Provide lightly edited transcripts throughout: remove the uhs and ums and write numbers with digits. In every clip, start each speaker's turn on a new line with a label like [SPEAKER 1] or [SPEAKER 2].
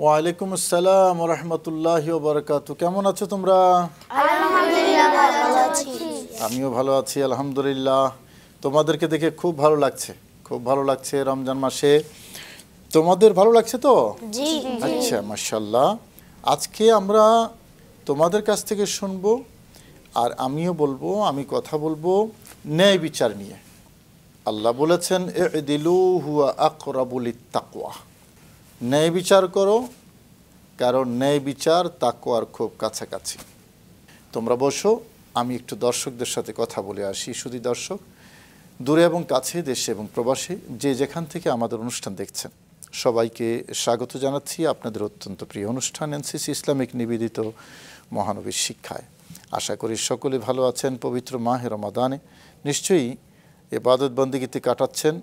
[SPEAKER 1] ওয়ালাইকুম আসসালাম ওয়া রাহমাতুল্লাহি ওয়া বারাকাতুহু। কেমন আছো তোমরা?
[SPEAKER 2] আলহামদুলিল্লাহ ভালো আছি।
[SPEAKER 1] আমিও ভালো আছি আলহামদুলিল্লাহ। তোমাদেরকে দেখে খুব ভালো লাগছে, খুব ভালো লাগছে রমজান মাসে। তোমাদের ভালো লাগছে তো?
[SPEAKER 2] জি।
[SPEAKER 1] আচ্ছা, মাশাআল্লাহ। আজকে আমরা তোমাদের কাছ থেকে শুনবো, আর আমিও বলবো, আমি কথা বলবো ন্যায় বিচার নিয়ে। আল্লাহ বলেছেন ইদিলু হুয়া আকরাবু লিত্তাকওয়া, ন্যায় বিচার করো, কারণ ন্যায় বিচার তাকওয়ার খুব কাছাকাছি। তোমরা বসো, আমি একটু দর্শকদের সাথে কথা বলে আসি। শুধু দর্শক, দূরে এবং কাছে, দেশে এবং প্রবাসে, যে যেখান থেকে আমাদের অনুষ্ঠান দেখছেন, সবাইকে স্বাগত জানাচ্ছি আপনাদের অত্যন্ত প্রিয় অনুষ্ঠান এনসিসি ইসলামিক নিবেদিত মহানবীর শিক্ষায়। আশা করি সকলে ভালো আছেন। পবিত্র মাহে রমাদানে নিশ্চয়ই ইবাদত বন্দেগীতে কাটাচ্ছেন।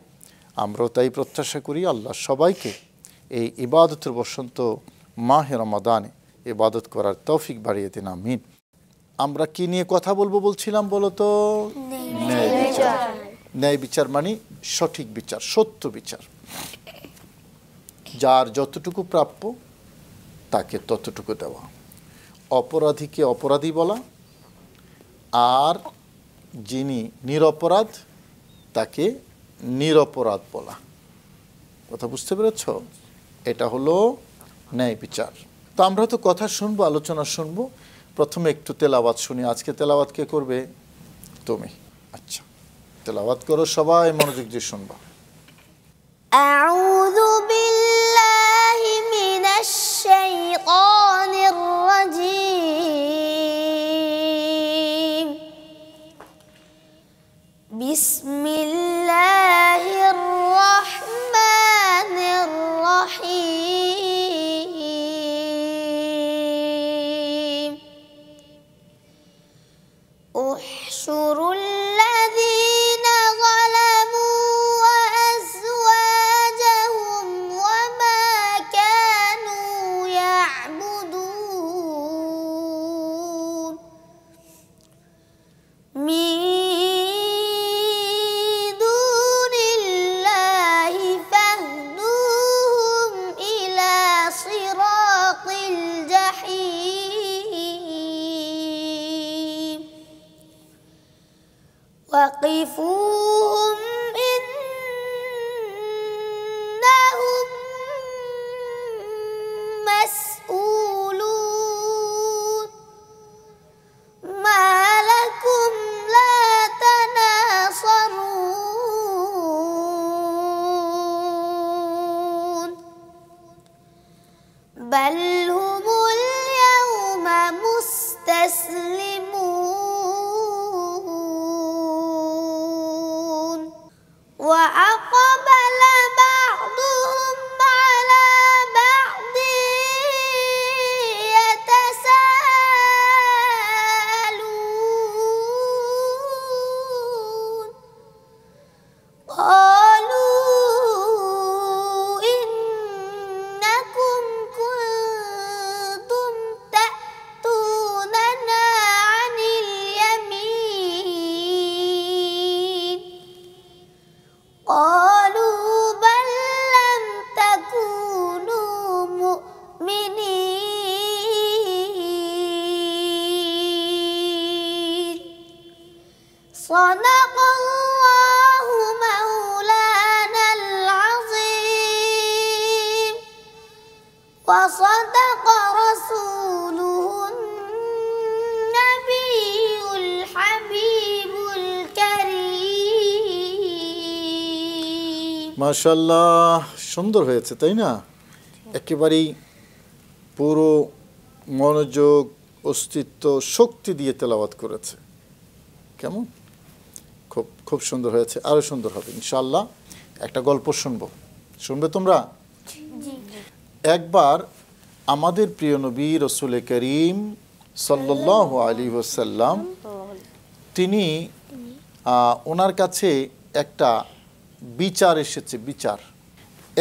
[SPEAKER 1] আমরাও তাই প্রত্যাশা করি আল্লাহ সবাইকে এই ইবাদতের বসন্ত মাহে রমাদানে ইবাদত করার তৌফিক বাড়িয়ে দিন, আমিন। আমরা কি নিয়ে কথা বলবো বলছিলাম বলো তো? ন্যায় বিচার। ন্যায় বিচার মানে সঠিক বিচার, সত্য বিচার। যার যতটুকু প্রাপ্য তাকে ততটুকু দেওয়া, অপরাধীকে অপরাধী বলা, আর যিনি নিরপরাধ তাকে নিরপরাধ বলা। কথা বুঝতে পেরেছ? এটা হলো ন্যায় বিচার। তো আমরা তো কথা শুনবো, আলোচনা শুনবো। প্রথমে একটু তেলাওয়াত শুনি। আজকে তেলাওয়াত কে করবে? তুমি। আচ্ছা, তেলাওয়াত করো, সবাই মনোযোগ দিয়ে শুনবা।
[SPEAKER 2] আউযু বিল্লাহি মিনাশ শাইতানির রাজীম। বিসমিল্লাহির রাহমানির রাহিম। উহশুরুল লাযীনা যালামু ওয়া আযওয়াজাহুম ওয়া মা কানু ইয়া'বুদুন মিন দুনিল্লাহি ফাহদুহুম ইলা সিরাতিল জাহিম। وقفوهم إنهم مسؤولون ما لكم لا تناصرون بل هم اليوم مستسلمون وأقبل بعضهم على بعض يتساءلون قالوا إنكم كنتم تأتوننا عن اليمين قالوا بل لم تكونوا مؤمنين صدق الله مولانا العظيم وصدق رسوله النبي الحبيب الكريم
[SPEAKER 1] মাশাআল্লাহ, সুন্দর হয়েছে তাই না? একেবারেই পুরো মনোযোগ, অস্তিত্ব, শক্তি দিয়ে তেলাওয়াত করেছে। কেমন? খুব খুব সুন্দর হয়েছে, আরও সুন্দর হবে ইনশাআল্লাহ। একটা গল্প শুনবো, শুনবে তোমরা? একবার আমাদের প্রিয় নবী রাসূল করিম সাল্লাল্লাহু আলাইহি ওয়াসাল্লাম, তিনি ওনার কাছে একটা বিচার এসেছে। বিচার,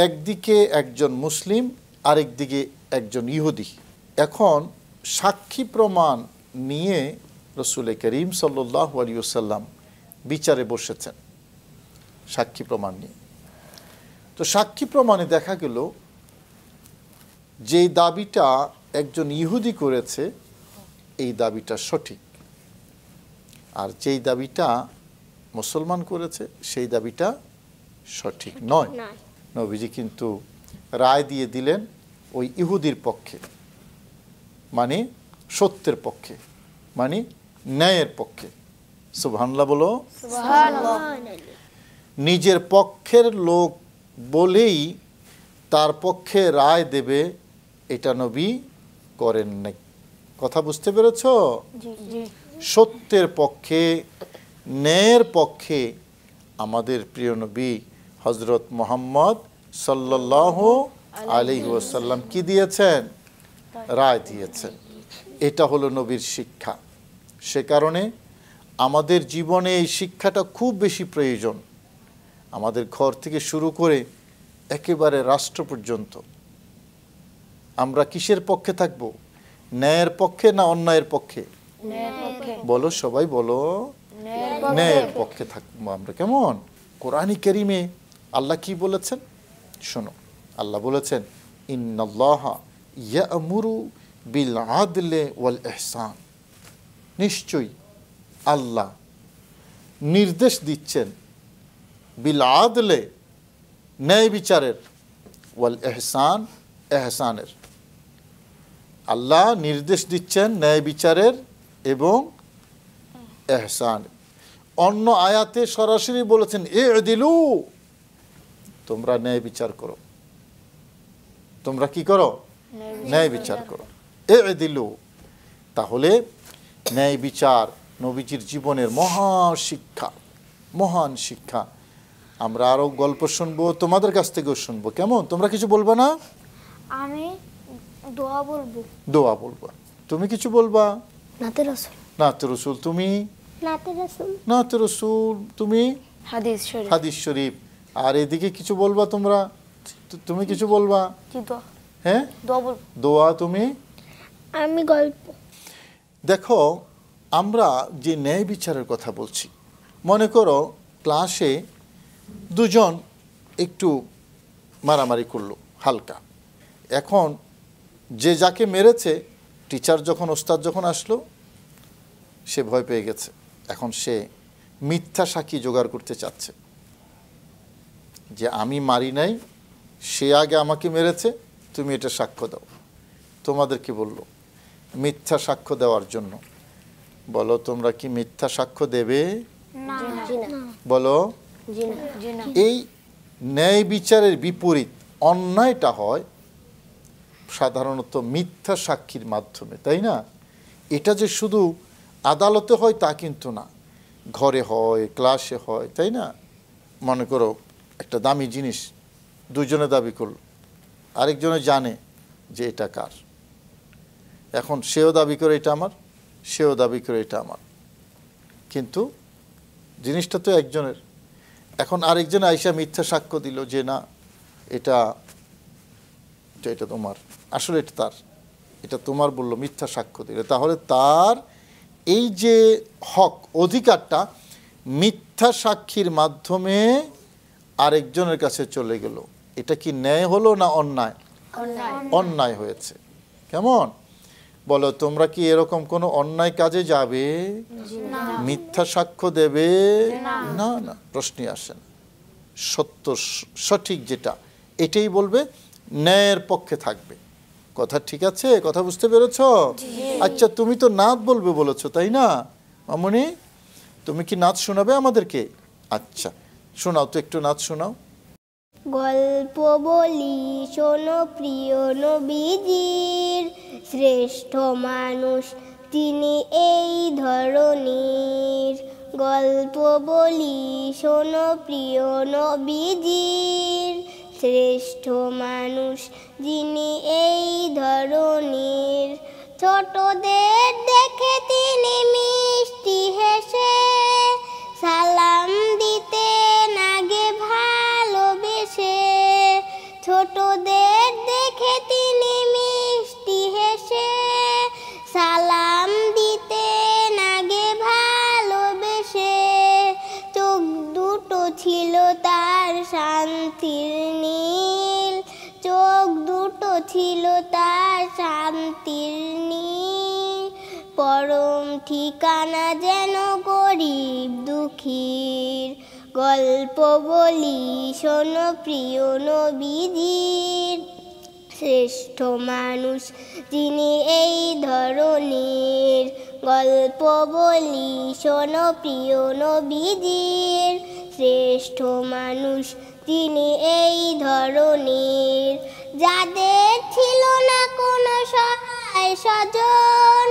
[SPEAKER 1] একদিকে একজন মুসলিম, আরেকদিকে একজন ইহুদি। এখন সাক্ষী প্রমাণ নিয়ে রাসূল করিম সাল্লাল্লাহু আলাইহি ওয়াসাল্লাম বিচারে বসেছেন সাক্ষী প্রমাণ নিয়ে। তো সাক্ষী প্রমাণে দেখা গেল যে দাবিটা একজন ইহুদি করেছে এই দাবিটা সঠিক, আর যেই দাবিটা মুসলমান করেছে সেই দাবিটা সঠিক নয়। নবীজি কিন্তু রায় দিয়ে দিলেন ওই ইহুদির পক্ষে, মানে সত্যের পক্ষে, মানে ন্যায়ের পক্ষে। সুবহানাল্লাহ বলো। নিজের পক্ষের লোক বলেই তার পক্ষে রায় দেবে এটা নবী করেন নাই। কথা বুঝতে পেরেছ? সত্যের পক্ষে, ন্যায়ের পক্ষে আমাদের প্রিয় নবী হযরত মুহাম্মদ সাল্লাল্লাহু আলাইহি ওয়াসাল্লাম কি দিয়েছেন? রায় দিয়েছেন। এটা হলো নবীর শিক্ষা। সে কারণে আমাদের জীবনে এই শিক্ষাটা খুব বেশি প্রয়োজন। আমাদের ঘর থেকে শুরু করে একেবারে রাষ্ট্র পর্যন্ত আমরা কিসের পক্ষে থাকব? ন্যায়ের পক্ষে না অন্যায়ের পক্ষে? বলো সবাই বলো। ন্যায়ের পক্ষে থাকবো আমরা। কেমন? কোরআনে কারীমে আল্লাহ কি বলেছেন শোনো। আল্লাহ বলেছেন ইন্নাল্লাহা ইয়া'মুরু বিল আদলি ওয়াল ইহসান, নিশ্চয়ই আল্লাহ নির্দেশ দিচ্ছেন বিল আদলে, ন্যায় বিচারের, ওয়াল ইহসান, ইহসানের। আল্লাহ নির্দেশ দিচ্ছেন ন্যায় বিচারের এবং ইহসান। অন্য আয়াতে সরাসরি বলেছেন ই'দিলু, তোমরা ন্যায় বিচার করো। তোমরা কি করো? ন্যায় বিচার করো। ই'দিলু, তাহলে ন্যায় বিচার নবীজির জীবনের মহান শিক্ষা, মহান শিক্ষা। আমরা আরো গল্প শুনবো, তোমাদের কাছ থেকেও শুনবো। কেমন? তোমরা কিছু বলবা না?
[SPEAKER 2] আমি দোয়া বলবো।
[SPEAKER 1] দোয়া বলবা। তুমি কিছু বলবা?
[SPEAKER 2] নাতে রাসূল।
[SPEAKER 1] নাতে রাসূল। তুমি?
[SPEAKER 2] নাতে রাসূল।
[SPEAKER 1] নাতে রাসূল। তুমি?
[SPEAKER 2] হাদিস শরীফ।
[SPEAKER 1] হাদিস শরীফ। আর এদিকে কিছু বলবা তোমরা? তুমি কিছু বলবা?
[SPEAKER 2] জি দোয়া।
[SPEAKER 1] হ্যাঁ
[SPEAKER 2] দোয়া বলবো।
[SPEAKER 1] দোয়া। তুমি?
[SPEAKER 2] আমি গল্প।
[SPEAKER 1] দেখো, আমরা যে ন্যায় বিচারের কথা বলছি, মনে করো ক্লাসে দুজন একটু মারামারি করলো হালকা। এখন যে যাকে মেরেছে, টিচার যখন, ওস্তাদ যখন আসলো, সে ভয় পেয়ে গেছে। এখন সে মিথ্যা সাক্ষী জোগাড় করতে চাচ্ছে যে আমি মারি নাই, সে আগে আমাকে মেরেছে, তুমি এটা সাক্ষ্য দাও। তোমাদেরকে বলল মিথ্যা সাক্ষ্য দেওয়ার জন্য। বলো তোমরা কি মিথ্যা সাক্ষ্য দেবে?
[SPEAKER 2] না।
[SPEAKER 1] বলো।
[SPEAKER 2] জি না।
[SPEAKER 1] এই ন্যায় বিচারের বিপরীত অন্যায়টা হয় সাধারণত মিথ্যা সাক্ষীর মাধ্যমে, তাই না? এটা যে শুধু আদালতে হয় তা কিন্তু না, ঘরে হয়, ক্লাসে হয়, তাই না? মনে করো একটা দামি জিনিস দুজনে দাবি করলো, আরেকজনে জানে যে এটা কার। এখন সেও দাবি করে এটা আমার, সেও দাবি করে এটা আমার, কিন্তু জিনিসটা তো একজনের। এখন আরেকজন আইসা মিথ্যা সাক্ষ্য দিল যে না এটা তোমার, আসলে এটা তার, এটা তোমার বললো, মিথ্যা সাক্ষ্য দিল। তাহলে তার এই যে হক, অধিকারটা মিথ্যা সাক্ষীর মাধ্যমে আরেকজনের কাছে চলে গেল। এটা কি ন্যায় হলো না অন্যায়? অন্যায় হয়েছে। কেমন? বলো তোমরা কি এরকম কোনো অন্যায় কাজে যাবে? মিথ্যা সাক্ষ্য দেবে? না না, প্রশ্নই আসে না। সত্য, সঠিক যেটা, এটাই বলবে, ন্যায়ের পক্ষে থাকবে। কথা ঠিক আছে? কথা বুঝতে পেরেছ? আচ্ছা, তুমি তো নাত বলবে বলেছো, তাই না মামুনি? তুমি কি নাচ শোনাবে আমাদেরকে? আচ্ছা শোনাও তো, একটু নাচ শোনাও।
[SPEAKER 2] গল্প বলি শোনো প্রিয় নবীজির, শ্রেষ্ঠ মানুষ তিনি এই ধরনীর। গল্প বলি শোনো প্রিয় নবীজির, শ্রেষ্ঠ মানুষ যিনি এই ধরনীর। ছোটদের দেখে তিনি মিষ্টি হেসে সালাম দিতেন আগে ভালোবেসে। ছোটদের দেখে তিনি মিষ্টি হেসে সালাম দিতেন আগে ভালোবেসে। ছিল তার শান্তির নীল, চোখ দুটো ছিল তার শান্তির নীল। পরম ঠিকানা যেন গরিব দুঃখীর, গল্প বলি শোনো প্রিয় নবীজির। শ্রেষ্ঠ মানুষ যিনি এই ধরনের, গল্প বলি শোনো প্রিয় নবীজির। শ্রেষ্ঠ মানুষ যিনি এই ধরনের, যাদের ছিল না কোনো সহায় স্বজন,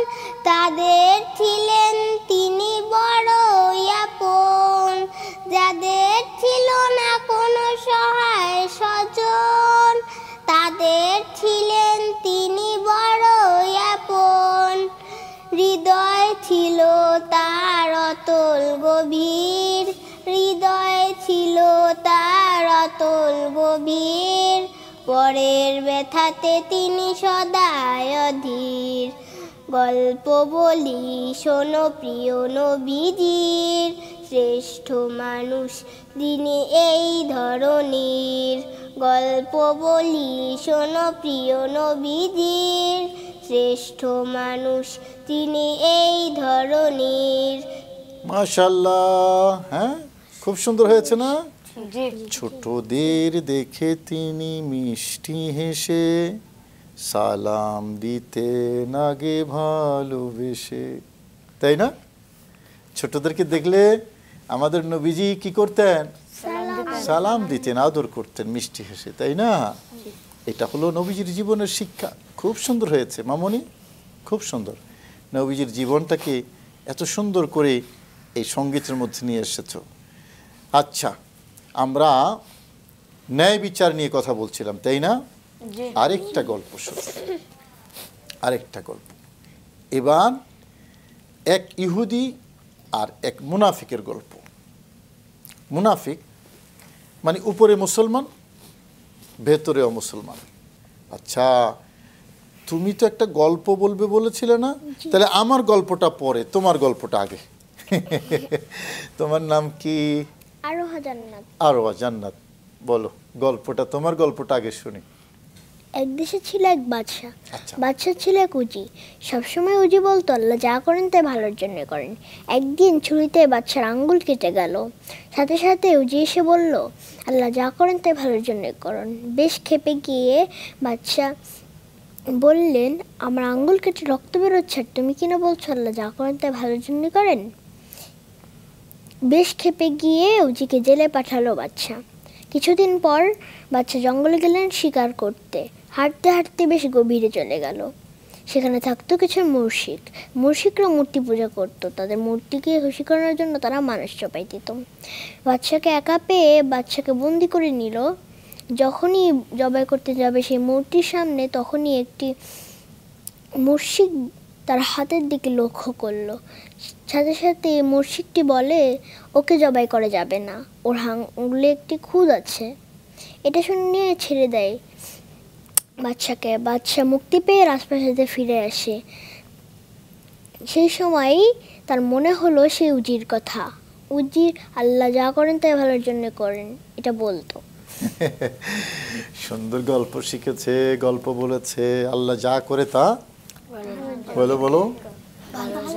[SPEAKER 2] তাদের ছিলেন তিনি বড়ই আপন। যাদের ছিল না কোনো সহায় স্বজন, তাদের ছিলেন তিনি বড়ই আপন। হৃদয় ছিল তার অতল গভীর, হৃদয় ছিল তার অতল গভীর। পরের ব্যথাতে তিনি সদাই অধীর, গল্প বলি শোনো প্রিয় নবীজির। শ্রেষ্ঠ মানুষ যিনি এই ধরনের, গল্প বলি শোনো প্রিয় নবীজির। শ্রেষ্ঠ মানুষ তিনি এই ধরনের।
[SPEAKER 1] মাশাআল্লাহ, হ্যাঁ খুব সুন্দর হয়েছে না?
[SPEAKER 3] জি
[SPEAKER 1] ছোটদের দেখে তিনি মিষ্টি হেসে, সালাম দিতেন আগে ভালোবেসে, তাই না? ছোটদেরকে দেখলে আমাদের নবীজি কি করতেন? সালাম দিতেন, আদর করতেন মিষ্টি হেসে, তাই না? এটা হলো নবীজির জীবনের শিক্ষা। খুব সুন্দর হয়েছে মামনি, খুব সুন্দর। নবীজির জীবনটাকে এত সুন্দর করে এই সঙ্গীতের মধ্যে নিয়ে এসেছো। আচ্ছা, আমরা ন্যায় বিচার নিয়ে কথা বলছিলাম, তাই না?
[SPEAKER 3] জি
[SPEAKER 1] আরেকটা গল্প শুনি, আরেকটা গল্প। এবার এক ইহুদি আর এক মুনাফিকের গল্প। মুনাফিক মানে উপরে মুসলমান, ভেতরে অমুসলমান। আচ্ছা, তুমি তো একটা গল্প বলবে বলেছিলে না? তাহলে আমার গল্পটা পরে, তোমার গল্পটা আগে। তোমার নাম কি?
[SPEAKER 2] আরোহা জান্নাত।
[SPEAKER 1] আরোহা জান্নাত, বলো গল্পটা, তোমার গল্পটা আগে শুনি।
[SPEAKER 2] এক দেশে ছিল এক বাদশা।
[SPEAKER 1] আচ্ছা।
[SPEAKER 2] বাদশা ছিল এক উজি। সবসময় উজি বলতো আল্লাহ যা করেন তাই ভালোর জন্য করেন। একদিন ছুরিতে বাদশার আঙ্গুল কেটে গেল। সাথে সাথে উজি এসে বলল আল্লাহ যা করেন তাই ভালোর জন্য করেন। বেশ ক্ষেপে গিয়ে বাদশা বললেন আমার আঙ্গুল কেটে রক্ত বেরোচ্ছে, আর তুমি কিনা বলছো আল্লাহ যা করেন তাই ভালোর জন্য করেন। বেশ ক্ষেপে গিয়ে উজিকে জেলে পাঠালো বাদশা। কিছুদিন পর বাদশা জঙ্গলে গেলেন শিকার করতে। হাঁটতে হাঁটতে বেশ গভীরে চলে গেল। সেখানে থাকতো কিছু মুশরিকরা মূর্তি পূজা করতো। তাদের মূর্তিকে খুশি করার জন্য তারা মানুষ জবাই দিত। বাদশাকে একা পেয়ে বাদশাকে বন্দি করে নিল। যখনই জবাই করতে যাবে সেই মূর্তির সামনে, তখনই একটি মুশরিক তার হাতের দিকে লক্ষ্য করলো। সাথে সাথে মুশরিকটি বলে ওকে জবাই করা যাবে না, ওর আঙুলে একটি খুঁত আছে। এটা শুনে ছেড়ে দেয় বাদশাকে। বাদশা মুক্তি পেয়ে রাজপ্রাসাদে ফিরে আসে। সেই সময়ই তার মনে হলো সেই উজির কথা। উজির আল্লাহ যা করেন তাই ভালোর জন্য করেন এটা বলতো।
[SPEAKER 1] সুন্দর গল্প শিখেছে, গল্প বলেছে। আল্লাহ যা করে তা, বলো বলো,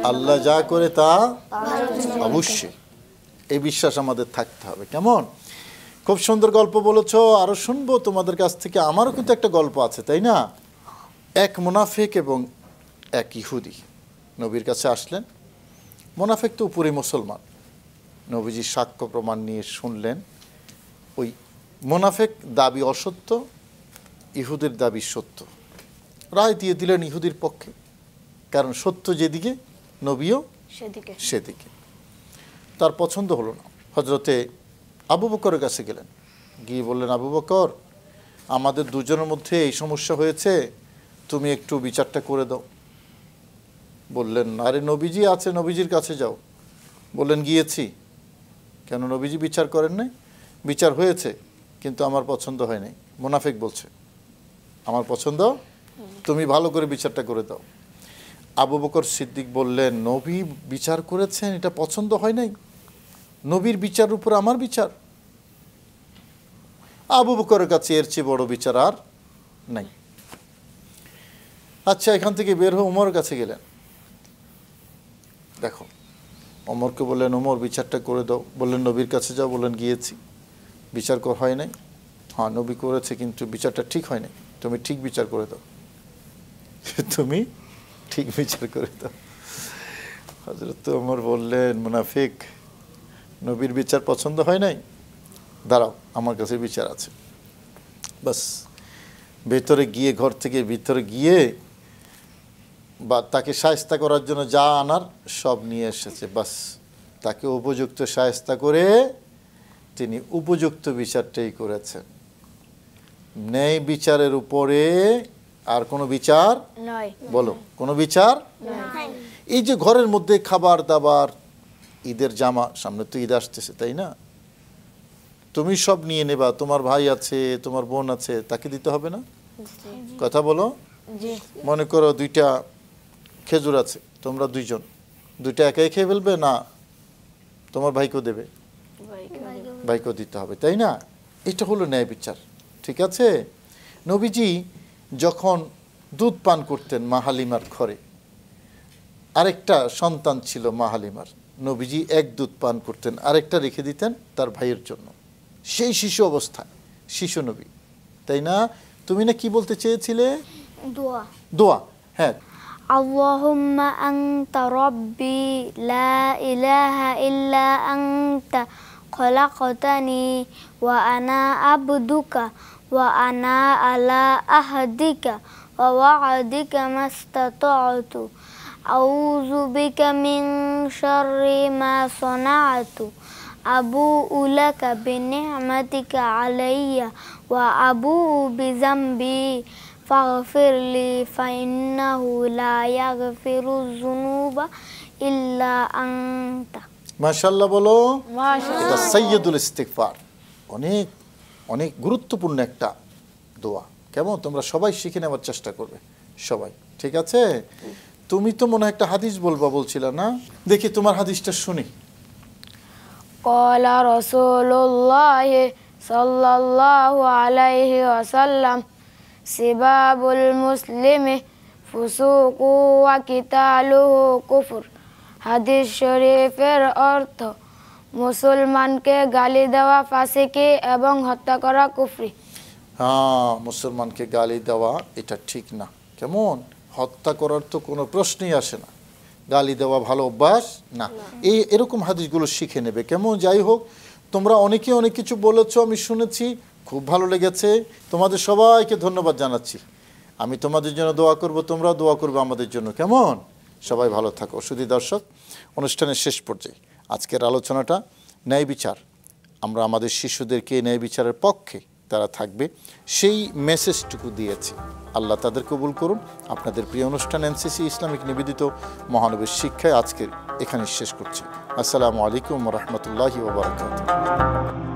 [SPEAKER 1] আল্লাহ যা করে তা অবশ্যই, এই বিশ্বাস আমাদের থাকতে হবে। কেমন খুব সুন্দর গল্প বলেছো, আরো শুনবো তোমাদের কাছ থেকে। আমারও কিন্তু একটা গল্প আছে, তাই না? এক মুনাফিক এবং এক ইহুদি নবীর কাছে আসলেন। মুনাফিক তো উপরে মুসলমান, নবীজির সাক্ষ্য প্রমাণ নিয়ে শুনলেন। ওই মুনাফিক দাবি অসত্য, ইহুদের দাবি সত্য। রায় দিয়ে দিলেন ইহুদির পক্ষে, কারণ সত্য যেদিকে নবীও সেদিকে। তার পছন্দ হলো না। হজরতে আবু বকরের কাছে গেলেন, গিয়ে বললেন আবু বকর আমাদের দুজনের মধ্যে এই সমস্যা হয়েছে, তুমি একটু বিচারটা করে দাও। বললেন আরে নবীজি আছে, নবীজির কাছে যাও। বললেন গিয়েছি, কেন নবীজি বিচার করেন নাই? বিচার হয়েছে কিন্তু আমার পছন্দ হয় নাই। মুনাফিক বলছে আমার পছন্দ, তুমি ভালো করে বিচারটা করে দাও। আবু বকর সিদ্দিক বললেন নবী বিচার করেছেন, এটা পছন্দ হয় নাই, নবীর বিচারের উপর আমার বিচার, আবু বকরের কাছে এর চেয়ে বড় বিচার আর নাই। আচ্ছা, এখান থেকে বের হয়ে ওমরের কাছে গেলেন। দেখো, ওমরকে বললেন, ওমর বিচারটা করে দাও। বললেন নবীর কাছে যাও। বললেন গিয়েছি, বিচার হয় নাই। হ্যাঁ, নবী করেছে, কিন্তু বিচারটা ঠিক হয় নাই। তুমি ঠিক বিচার করে দাও, তুমি ঠিক বিচার করে দাও। হযরত ওমর বললেন, মুনাফিক, নবীর বিচার পছন্দ হয় নাই, দাঁড়াও, আমার কাছে বিচার আছে। বাস ভেতরে গিয়ে, ঘর থেকে ভিতরে গিয়ে, বা তাকে শায়েস্তা করার জন্য যা আনার সব নিয়ে এসেছে। বাস তাকে উপযুক্ত শায়েস্তা করে তিনি উপযুক্ত বিচারটাই করেছেন। ন্যায় বিচারের উপরে আর কোনো বিচার
[SPEAKER 2] নয়।
[SPEAKER 1] বলো, কোনো বিচার। এই যে ঘরের মধ্যে খাবার দাবার, ঈদের জামা, সামনে তো ঈদ আসতেছে, তাই না? তুমি সব নিয়ে নেবা, তোমার ভাই আছে, তোমার বোন আছে, তাকে দিতে হবে না? কথা বলো। মনে করো 2টা খেজুর আছে, তোমরা 2জন, 2টা একাই খেয়ে ফেলবে না, তোমার ভাইকেও দেবে, ভাইকেও দিতে হবে, তাই না? এটা হলো ন্যায় বিচার, ঠিক আছে? নবীজি যখন দুধ পান করতেন মা হালিমার ঘরে, আরেকটা সন্তান ছিল মা হালিমার, নবীজি এক দুধ পান করতেন, আরেকটা রেখে দিতেন তার ভাইয়ের জন্য। সেই শিশু অবস্থায়, শিশু নবী, তাই না? তুমি না কি বলতে চেয়েছিলে?
[SPEAKER 2] দোয়া।
[SPEAKER 1] দোয়া, হ্যাঁ।
[SPEAKER 2] আল্লাহুম্মা আনতা রাব্বি লা ইলাহা ইল্লা আনতা খলাকতানি ওয়া আনা আবদুকা ওয়া আনা আলা আহদিকা ওয়া ওয়া'দিকা মাস্তাতা'তু আউযু বিকা মিন শাররি মা সানা'তু আবুউ লাকা বিনি'মাতিকা আলাইয়া ওয়া আবুউ বিযামবি ফাগফিরলি ফাইন্নাহু লা ইয়াগফিরুয যুনুবা ইল্লা আনতা।
[SPEAKER 1] মাশাআল্লাহ বলো।
[SPEAKER 2] মাশাআল্লাহ।
[SPEAKER 1] এটা সাইয়্যিদুল ইস্তিগফার, অনেক অনেক গুরুত্বপূর্ণ একটা দোয়া। কেমন? তোমরা সবাই শিখে নেওয়ার চেষ্টা করবে, সবাই, ঠিক আছে? তুমি তো মনে হয় একটা হাদিস বলবা বলছিলা না? দেখি তোমার হাদিসটা শুনি।
[SPEAKER 3] ক্বালা রাসূলুল্লাহ সাল্লাল্লাহু আলাইহি ওয়াসাল্লাম সিবাবুল মুসলিমি ফুসুকু ওয়া কিতালুহু কুফর। হাদিস শরীফের অর্থ, মুসলমানকে গালি দেওয়া ফাসিকি এবং হত্যা করা কুফরি।
[SPEAKER 1] হ্যাঁ, মুসলমানকে গালি দেওয়া এটা ঠিক না। কেমন? হত্যা করার তো কোনো প্রশ্নই আসে না, গালি দেওয়া ভালো অভ্যাস না। এরকম হাদিসগুলো শিখে নেবে, কেমন? যাই হোক, তোমরা অনেকে অনেক কিছু বলেছো, আমি শুনেছি, খুব ভালো লেগেছে। তোমাদের সবাইকে ধন্যবাদ জানাচ্ছি। আমি তোমাদের জন্য দোয়া করব, তোমরাও দোয়া করবে আমাদের জন্য, কেমন? সবাই ভালো থাকো। শুধু দর্শক, অনুষ্ঠানের শেষ পর্যায়ে আজকের আলোচনাটা ন্যায় বিচার, আমরা আমাদের শিশুদেরকে ন্যায় বিচারের পক্ষে তারা থাকবে সেই মেসেজটুকু দিয়েছি। আল্লাহ তাদের কবুল করুন। আপনাদের প্রিয় অনুষ্ঠান এনসিসি ইসলামিক নিবেদিত মহানবীর শিক্ষায় আজকের এখানে শেষ করছি। আসসালামু আলাইকুম ওয়া রাহমাতুল্লাহি ওয়া বারাকাতুহু।